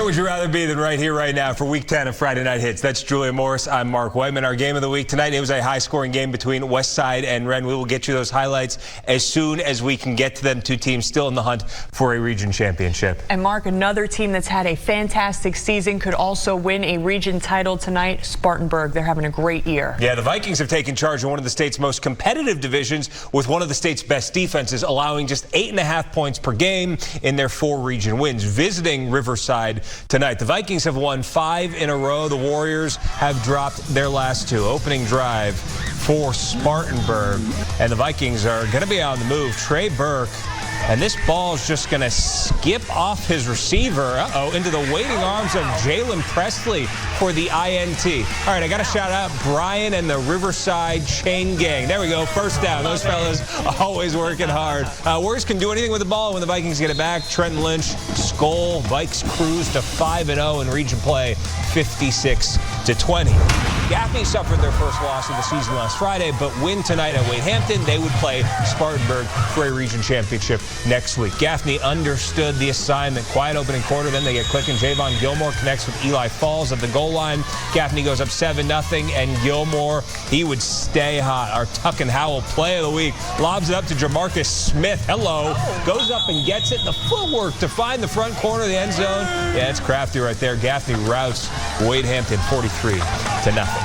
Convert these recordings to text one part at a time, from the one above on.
Where would you rather be than right here, right now for Week 10 of Friday Night Hits? That's Julia Morris. I'm Mark Whiteman. Our game of the week tonight, it was a high-scoring game between Westside and Wren. We will get you those highlights as soon as we can get to them. Two teams still in the hunt for a region championship. And Mark, another team that's had a fantastic season could also win a region title tonight, Spartanburg. They're having a great year. Yeah, the Vikings have taken charge in one of the state's most competitive divisions with one of the state's best defenses, allowing just 8.5 points per game in their 4 region wins. Visiting Riverside tonight, the Vikings have won 5 in a row. The Warriors have dropped their last 2. Opening drive for Spartanburg, and the Vikings are going to be on the move. Trey Burke, and this ball is just going to skip off his receiver, into the waiting arms of Jalen Presley for the INT. All right, I got to shout out Brian and the Riverside Chain Gang. There we go, first down. Those fellas always working hard. Warriors can do anything with the ball when the Vikings get it back. Trenton Lynch, Skoll, Vikes cruise to 5-0 in region play, 56-20. Gaffney suffered their first loss of the season last Friday, but win tonight at Wade Hampton. They would play Spartanburg for a region championship next week. Gaffney understood the assignment. Quiet opening quarter, then they get clicking. Javon Gilmore connects with Eli Falls at the goal line. Gaffney goes up 7-0, and Gilmore, he would stay hot. Our Tuck and Howell play of the week. Lobs it up to Jamarcus Smith. Hello. Goes up and gets it. The footwork to find the front corner of the end zone. Yeah, it's crafty right there. Gaffney routs Wade Hampton 43-0.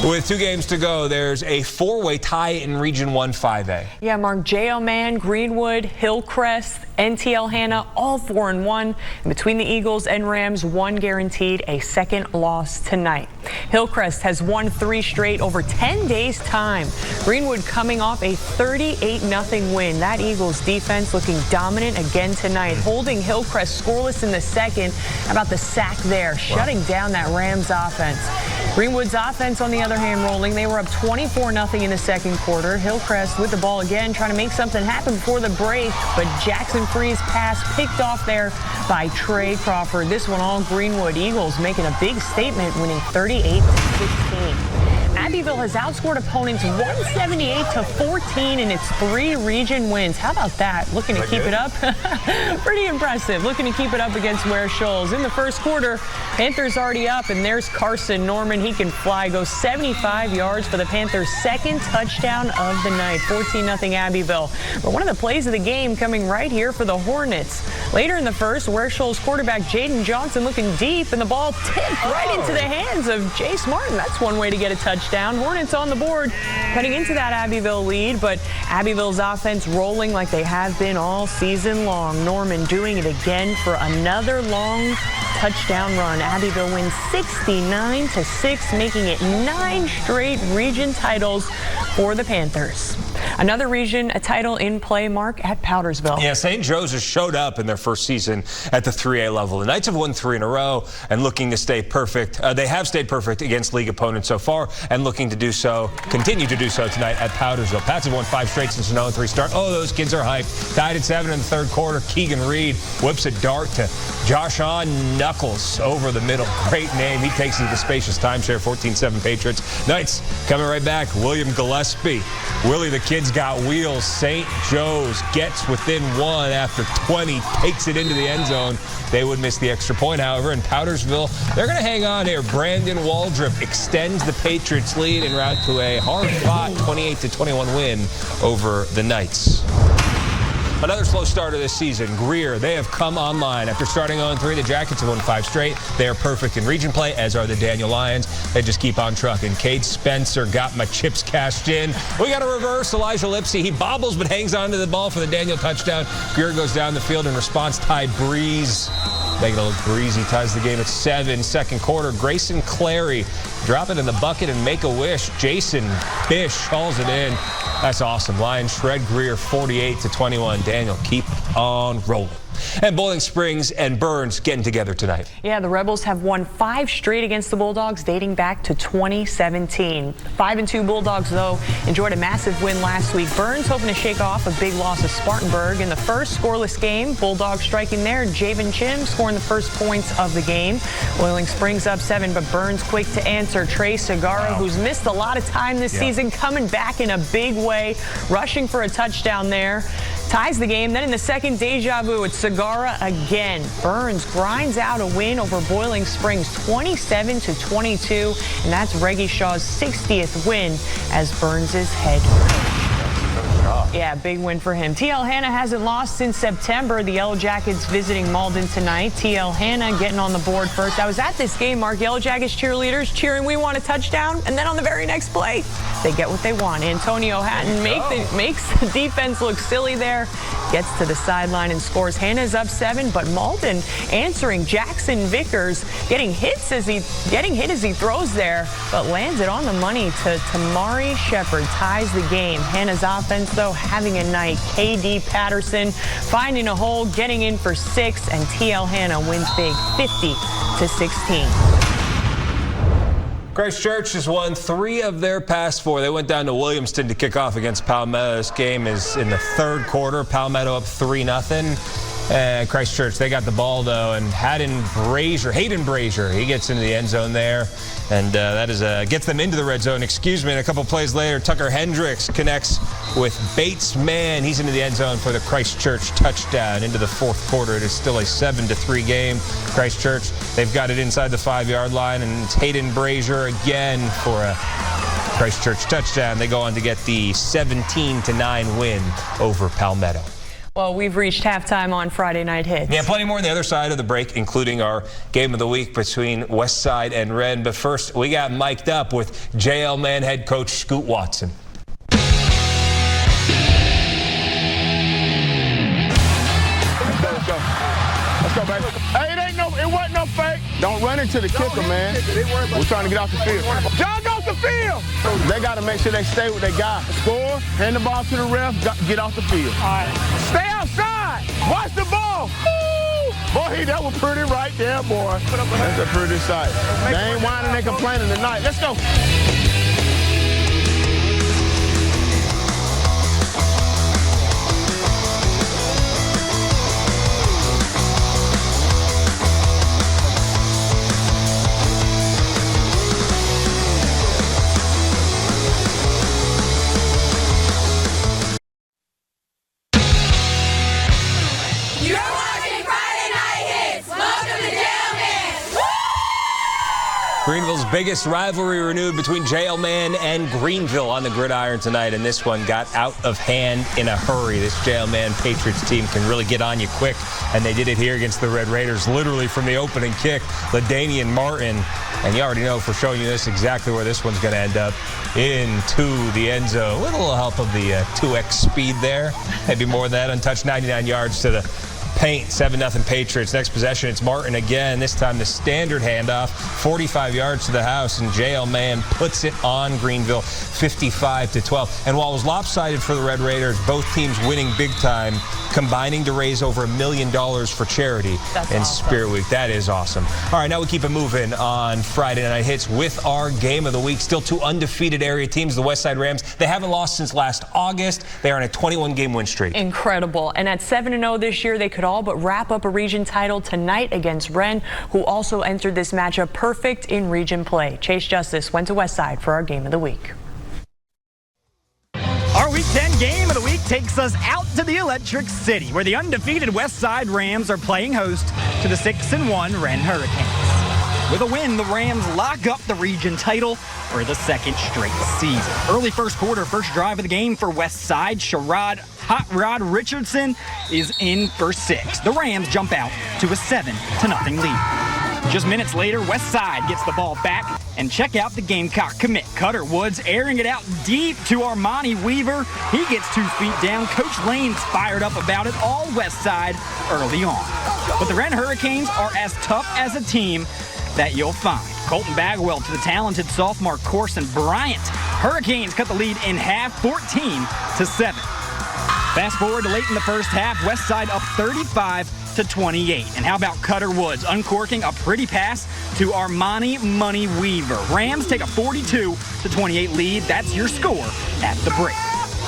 With 2 games to go, there's a 4-way tie in Region 1 5A. Yeah, Mark, J.O. Man, Greenwood, Hillcrest, NTL Hannah, all 4-1. And between the Eagles and Rams, 1 guaranteed a second loss tonight. Hillcrest has won 3 straight over 10 days' time. Greenwood coming off a 38-0 win. That Eagles defense looking dominant again tonight, holding Hillcrest scoreless in the second. How about the sack there, shutting down that Rams offense. Greenwood's offense, on the other hand, rolling. They were up 24-0 in the second quarter. Hillcrest with the ball again, trying to make something happen before the break, but Jackson Free's pass picked off there by Trey Crawford. This one all Greenwood. Eagles making a big statement, winning 38-16. Abbeville has outscored opponents 178-14 in its 3 region wins. How about that? Looking to keep it up. Pretty impressive. Looking to keep it up against Ware Shoals. In the first quarter, Panthers already up, and there's Carson Norman. He can fly, goes 75 yards for the Panthers' second touchdown of the night. 14-0 Abbeville. But one of the plays of the game coming right here for the Hornets. Later in the first, Ware Shoals quarterback Jaden Johnson looking deep, and the ball tipped right into the hands of Jace Martin. That's one way to get a touchdown. Hornets on the board, cutting into that Abbeville lead, but Abbeville's offense rolling like they have been all season long. Norman doing it again for another long touchdown run. Abbeville wins 69-6, making it 9 straight region titles for the Panthers. Another region, a title in play, Mark, at Powdersville. Yeah, St. Joe's has showed up in their first season at the 3A level. The Knights have won 3 in a row and looking to stay perfect. They have stayed perfect against league opponents so far and looking to do so, continue to do so tonight at Powdersville. Pats have won 5 straight since an 0-3 start. Oh, those kids are hyped. Tied at 7 in the third quarter. Keegan Reed whips a dart to Josh on Knuckles over the middle. Great name. He takes it to the spacious timeshare, 14-7 Patriots. Knights coming right back. William Gillespie. Willie the Kid's got wheels. St. Joe's gets within 1 after 20, takes it into the end zone. They would miss the extra point, however, in Powdersville, they're going to hang on here. Brandon Waldrop extends the Patriots' lead en route to a hard-fought 28-21 win over the Knights. Another slow starter this season, Greer. They have come online. After starting 0-3, the Jackets have won 5 straight. They are perfect in region play, as are the Daniel Lions. They just keep on trucking. Cade Spencer got my chips cashed in. We got a reverse. Elijah Lipsy. He bobbles but hangs on to the ball for the Daniel touchdown. Greer goes down the field in response. Ty Breeze, making it look breezy, ties the game at 7. Second quarter, Grayson Clary drop it in the bucket and make a wish. Jason Bish hauls it in. That's awesome. Lions shred Greer 48-21. Daniel, keep on rolling. And Bowling Springs and Burns getting together tonight. Yeah, the Rebels have won 5 straight against the Bulldogs dating back to 2017. 5-2 Bulldogs, though, enjoyed a massive win last week. Burns hoping to shake off a big loss of Spartanburg in the first scoreless game. Bulldogs striking there. Javen Chim scoring the first points of the game. Bowling Springs up 7, but Burns quick to answer. Trey Segarra, who's missed a lot of time this season, coming back in a big way, rushing for a touchdown there. ties the game. Then in the second, deja vu at Sagara again. Burns grinds out a win over Boiling Springs 27-22, and that's Reggie Shaw's 60th win as Burns is head coach. Yeah, big win for him. TL Hanna hasn't lost since September. The Yellow Jackets visiting Malden tonight. TL Hanna getting on the board first. I was at this game, Mark. Yellow Jackets cheerleaders cheering, "We want a touchdown," and then on the very next play, they get what they want. Antonio Hatton makes the defense look silly there. Gets to the sideline and scores. Hanna's up 7, but Malden answering. Jackson Vickers getting hit as he throws there, but lands it on the money to Tamari Shepard. Ties the game. Hanna's offense, though, having a night. KD Patterson finding a hole, getting in for 6, and TL Hanna wins big 50-16. Christchurch has won 3 of their past 4. They went down to Williamston to kick off against Palmetto. This game is in the 3rd quarter. Palmetto up 3-0. Christchurch, they got the ball, though, and Hayden Brazier, he gets into the end zone there, and that is gets them into the red zone. And a couple plays later, Tucker Hendricks connects with Bates Mann. He's into the end zone for the Christchurch touchdown. Into the 4th quarter, it is still a 7-3 game. Christchurch, they've got it inside the 5-yard line, and it's Hayden Brazier again for a Christchurch touchdown. They go on to get the 17-9 win over Palmetto. Well, we've reached halftime on Friday Night Hits. Yeah, plenty more on the other side of the break, including our game of the week between Westside and Wren. But first, we got mic'd up with JL Man head coach Scoot Watson. Let's go, baby. Hey, it wasn't no fake. Don't run into the kicker, man. We're trying to get off the field. Jog off the field. They got to make sure they stay with their guy. Score, hand the ball to the ref, get off the field. All right. Stay outside. Watch the ball. Woo! Boy, that was pretty right there, boy. That's a pretty sight. They ain't whining and complaining tonight. Let's go. Greenville's biggest rivalry renewed between JL Man and Greenville on the gridiron tonight, and this one got out of hand in a hurry. This JL Man Patriots team can really get on you quick, and they did it here against the Red Raiders, literally from the opening kick. LaDainian Martin, and you already know for showing you this exactly where this one's going to end up, into the end zone. With a little help of the 2x speed there, maybe more than that, untouched 99 yards to the paint. 7-0 Patriots. Next possession, it's Martin again. This time the standard handoff, 45 yards to the house, and JL Man puts it on Greenville, 55-12. And while it was lopsided for the Red Raiders, both teams winning big time, combining to raise over $1 million for charity in Spirit Week. That is awesome. All right, now we keep it moving on Friday Night Hits with our game of the week. Still 2 undefeated area teams, the Westside Rams. They haven't lost since last August. They are on a 21-game win streak. Incredible. And at 7-0 this year, they could all but wrap up a region title tonight against Wren, who also entered this matchup perfect in region play. Chase Justice went to Westside for our game of the week. Our Week 10 game of the week takes us out to the Electric City, where the undefeated Westside Rams are playing host to the 6-1 Wren Hurricanes. With a win, the Rams lock up the region title for the 2nd straight season. Early first quarter, first drive of the game for Westside. Sherrod Hot Rod Richardson is in for 6. The Rams jump out to a 7-0 lead. Just minutes later, Westside gets the ball back, and check out the Gamecock commit. Cutter Woods airing it out deep to Armani Weaver. He gets 2 feet down. Coach Lane's fired up about it, all Westside early on. But the Wren Hurricanes are as tough as a team that you'll find. Colton Bagwell to the talented sophomore Corson Bryant. Hurricanes cut the lead in half, 14-7. Fast forward to late in the first half, Westside up 35-28. And how about Cutter Woods uncorking a pretty pass to Armani Money Weaver. Rams take a 42-28 lead. That's your score at the break.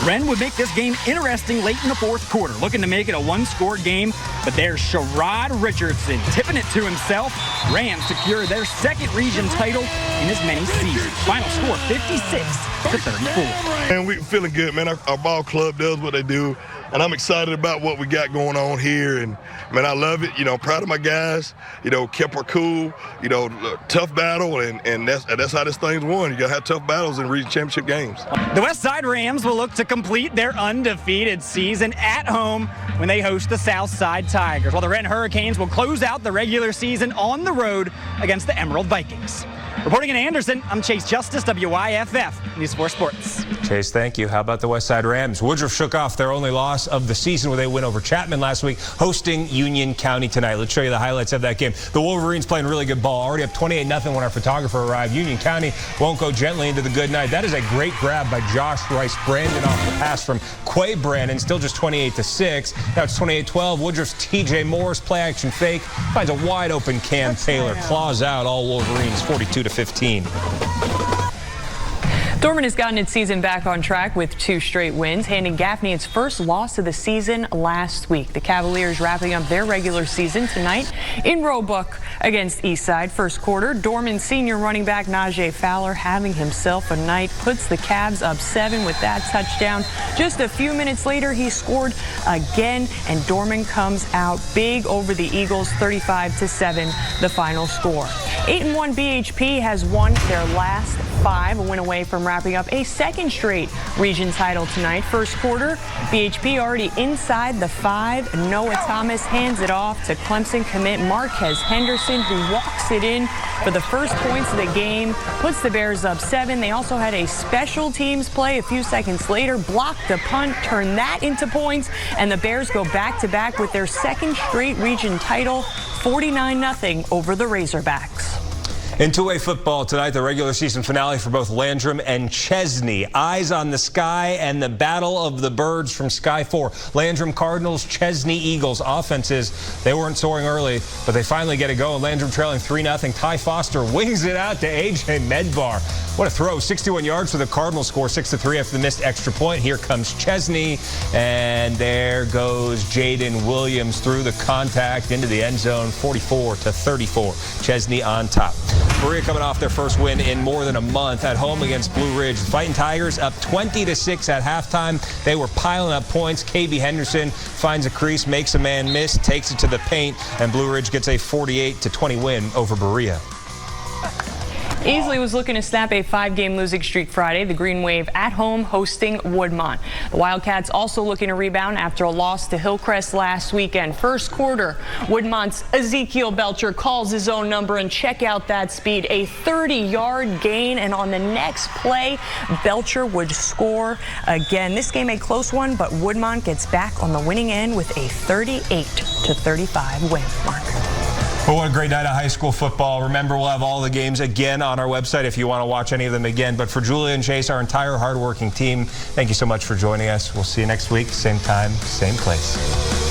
Wren would make this game interesting late in the 4th quarter, looking to make it a 1-score game, but there's Sherrod Richardson tipping it to himself. Rams secure their 2nd region title in as many seasons. Final score 56-34. And we're feeling good, man. Our ball club does what they do, and I'm excited about what we got going on here. And man, I love it. Proud of my guys. Kept our cool. Tough battle, and that's how this thing's won. You gotta have tough battles in region championship games. The Westside Rams will look to complete their undefeated season at home when they host the Southside Tigers, while the Renton Hurricanes will close out the regular season on the road against the Emerald Vikings. Reporting in Anderson, I'm Chase Justice, WYFF News 4 Sports. Chase, thank you. How about the Westside Rams? Woodruff shook off their only loss of the season when they win over Chapman last week, hosting Union County tonight. Let's show you the highlights of that game. The Wolverines playing really good ball, already up 28-0 when our photographer arrived. Union County won't go gently into the good night. That is a great grab by Josh Rice Brandon off the pass from Quay Brandon, still just 28-6. Now it's 28-12. Woodruff's TJ Morris play action fake finds a wide open Cam Taylor, claws out all Wolverines 42-15. Dorman has gotten its season back on track with 2 straight wins, handing Gaffney its first loss of the season last week. The Cavaliers wrapping up their regular season tonight in Roebuck against Eastside. First quarter, Dorman senior running back Najee Fowler having himself a night, puts the Cavs up 7 with that touchdown. Just a few minutes later, he scored again, and Dorman comes out big over the Eagles, 35-7, the final score. 8-1 BHP has won their last 5, a win away from wrapping up a second straight region title tonight. First quarter, BHP already inside the 5. Noah Thomas hands it off to Clemson commit Marquez Henderson, who walks it in for the first points of the game, puts the Bears up 7. They also had a special teams play a few seconds later, blocked the punt, turned that into points, and the Bears go back-to-back with their second straight region title, 49-0 over the Razorbacks. In 2A football tonight, the regular season finale for both Landrum and Chesney. Eyes on the sky and the battle of the birds from Sky 4. Landrum Cardinals, Chesney Eagles. Offenses, they weren't soaring early, but they finally get it going. Landrum trailing 3-0. Ty Foster wings it out to A.J. Medvar. What a throw. 61 yards for the Cardinals, score 6-3 after the missed extra point. Here comes Chesney, and there goes Jaden Williams through the contact into the end zone, 44-34. Chesney on top. Berea coming off their first win in more than a month at home against Blue Ridge. The Fighting Tigers up 20-6 at halftime. They were piling up points. KB Henderson finds a crease, makes a man miss, takes it to the paint, and Blue Ridge gets a 48-20 win over Berea. Easley was looking to snap a 5-game losing streak Friday. The Green Wave at home hosting Woodmont. The Wildcats also looking to rebound after a loss to Hillcrest last weekend. First quarter, Woodmont's Ezekiel Belcher calls his own number, and check out that speed. A 30-yard gain, and on the next play, Belcher would score again. This game a close one, but Woodmont gets back on the winning end with a 38-35 win. Mark. Well, what a great night of high school football. Remember, we'll have all the games again on our website if you want to watch any of them again. But for Julia and Chase, our entire hardworking team, thank you so much for joining us. We'll see you next week, same time, same place.